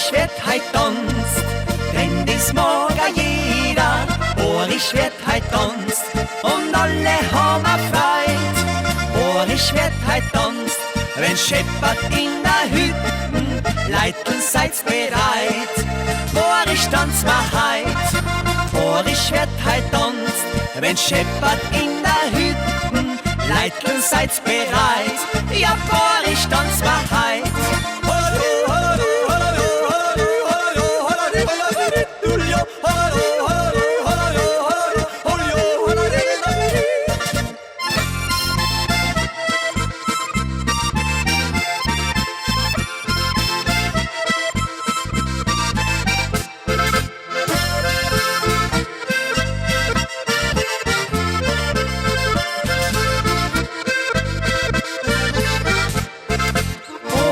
Boris wird heit Donst, denn dies mag jeder. Boris wird heit Donst und alle haben Freude. Boris wird heit Donst, wenn scheppert in der Hütten, Leitl seid's bereit. Boris tanzt ma heit, Boris wird heit Donst, wenn scheppert in der Hütten, Leitl seid's bereit. Ja, Boris tanzt ma heit.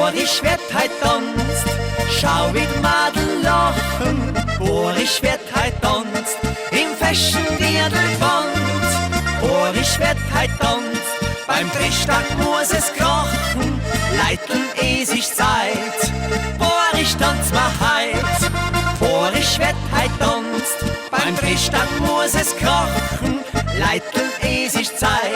Boris wird heit Donst, schau wie die Madel lachen. Boris wird heit Donst, im Feschen Dirndlband. Boris wird heit Donst, beim Tischtag muss es krachen. Leiteln sich Zeit, Boris tanzt ma heit. Boris wird heit Donst, beim Tischtag muss es krachen. Leiteln sich Zeit.